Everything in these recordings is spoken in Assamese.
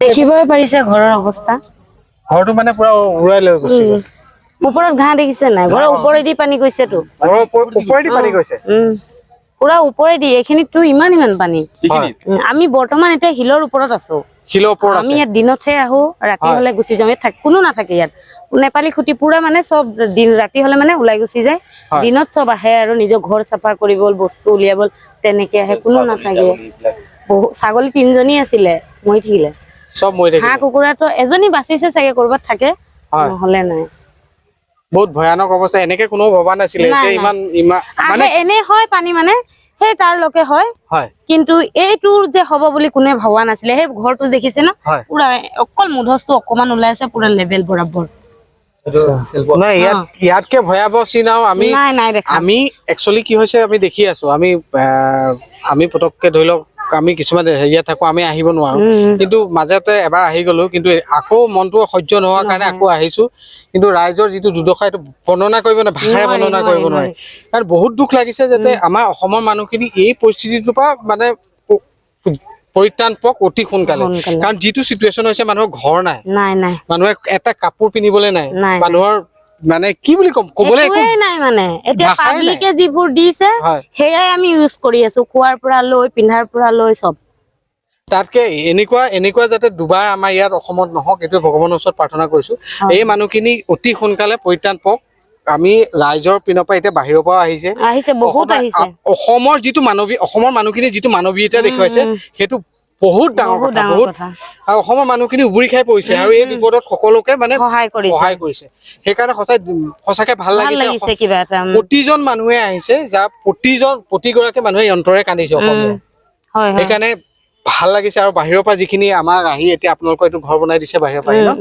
দেখিবই পাৰিছে ঘৰৰ অৱস্থা। ঘৰটো মানে পুৰা উৰাই লৈ গৈছে। ওপৰত ঘাঁহ দেখিছে নাই? ঘৰৰ ওপৰেদি পানী গৈছেতো। ওপৰেদি পানী গৈছে। পুৰা ওপৰেদি এইখিনিতো ইমান পানী। আমি বৰ্তমান এতিয়া হিলৰ ওপৰত আছো। আমি ইয়াত দিনতহে আহো, ৰাতি হলে গুচি যাওঁ। ইয়াত কোনো নাথাকে ইয়াত। নেপালী খুটি পুৰা মানে চব দিন ৰাতি হলে মানে ওলাই গুচি যায়। দিনত চব আহে আৰু নিজৰ ঘৰ চাফা কৰিব, বস্তু উলিয়াব, তেনেকে আহে। কোনো নাথাকে। ছাগলী 3 জনী আছিলে, মৰি থাকিলে। সব মৰি থাকিলে। হাঁহ কুকুৰাটো এজনী বাচিছে চাগে, কৰবাত থাকে, নহলে নাই। বহুত ভয়ানক অৱস্থা। এনেকে কোনো ভবা নাছিলে যে ইমান মানে এনে হয় পানী মানে সেই তাৰ লকে হয়। কিন্তু এইটো যে হ'ব বুলি কোনে ভবা নাছিলে। সেই ঘৰটো দেখিছে ন, পুৰা অকল মুধচটো অকমান ওলাই আছে, পুৰা লেভেল বৰাবৰ। নাই ইয়াতকে ভয়াৱহ চিন আৰু আমি একচুৱেলি কি হৈছে আমি দেখি আছো। আমি পতককে ধৰি লওক আমি কিছুমান হেৰিয়াত থাকো, আমি আহিব নোৱাৰো। কিন্তু মাজতে এবাৰ আহি গলো, কিন্তু আকৌ মনটো সহ্য নোহোৱাৰ কাৰণে আকৌ আহিছো। কিন্তু ৰাইজৰ যিটো দুৰ্দশা, এইটো বৰ্ণনা কৰিব নোৱাৰে, ভাষাৰে বৰ্ণনা কৰিব নোৱাৰে। কাৰণ বহুত দুখ লাগিছে যাতে আমাৰ অসমৰ মানুহখিনি এই পৰিস্থিতিটোৰ পৰা মানে পৰিত্ৰাণ পাওক অতি সোনকালে। কাৰণ যিটো চিটুৱেশ্যন হৈছে, মানুহৰ ঘৰ নাই, মানুহে এটা কাপোৰ পিন্ধিবলৈ নাই, মানুহৰ মানে কি বুলি ক'ম, ক'বলৈ একো নাই। মানে এতিয়া পাব্লিকে যিবোৰ দিছে সেয়াই আমি ইউজ কৰি আছো। খোৱাৰ পৰা লৈ, পিন্ধাৰ পৰা লৈ চব। তাতকে এনেকুৱা যাতে দুবাৰ আমাৰ ইয়াত অসমত নহওক, এইটোৱে ভগৱানৰ ওচৰত প্ৰাৰ্থনা কৰিছো। এই মানুহখিনি অতি সোনকালে পৰিত্ৰাণ পাওক। আমি ৰাইজৰ পিনৰ পৰা এতিয়া বাহিৰৰ পৰা আহিছে, অসমৰ যিটো অসমৰ মানুহখিনি যিটো মানৱীয়তা দেখুৱাইছে, সেইটো বহুত ডাঙৰ কথা। আৰু অসমৰ মানুহখিনি উবুৰি খাই পৰিছে, আৰু এই বিপদত সকলোকে মানে সহায় কৰিছে। সেইকাৰণে সঁচাকে ভাল লাগিছে। প্ৰতিজন মানুহে আহিছে, যাৰ প্ৰতিগৰাকী মানুহে অন্তৰে কান্দিছে অসমীয়া। সেইকাৰণে ভাল লাগিছে। আৰু বাহিৰৰ পৰা যিখিনি আমাক আহি এতিয়া আপোনালোকৰ এইটো ঘৰ বনাই দিছে, বাহিৰৰ পৰা ন,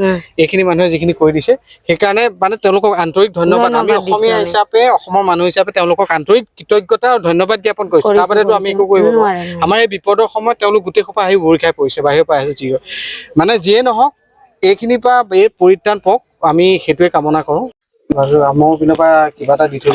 এইখিনি মানুহে যিখিনি কৰি দিছে, সেইকাৰণে মানে তেওঁলোকক আন্তৰিক ধন্যবাদ। আমি অসমীয়া হিচাপে, অসমৰ মানুহ হিচাপে তেওঁলোকক আন্তৰিক কৃতজ্ঞতা আৰু ধন্যবাদ জ্ঞাপন কৰিছো। তাৰ বাদেতো আমি একো কৰিব নোৱাৰো। আমাৰ এই বিপদৰ সময়ত তেওঁলোক গোটেই সোপা আহি উবুৰি খাই পৰিছে, বাহিৰৰ পৰা আহিছে। মানে যিয়ে নহওক, এইখিনিৰ পৰা এই পৰিত্ৰাণ পাওক, আমি সেইটোৱে কামনা কৰো। মোৰ পিনৰ পৰা কিবা এটা দি থৈ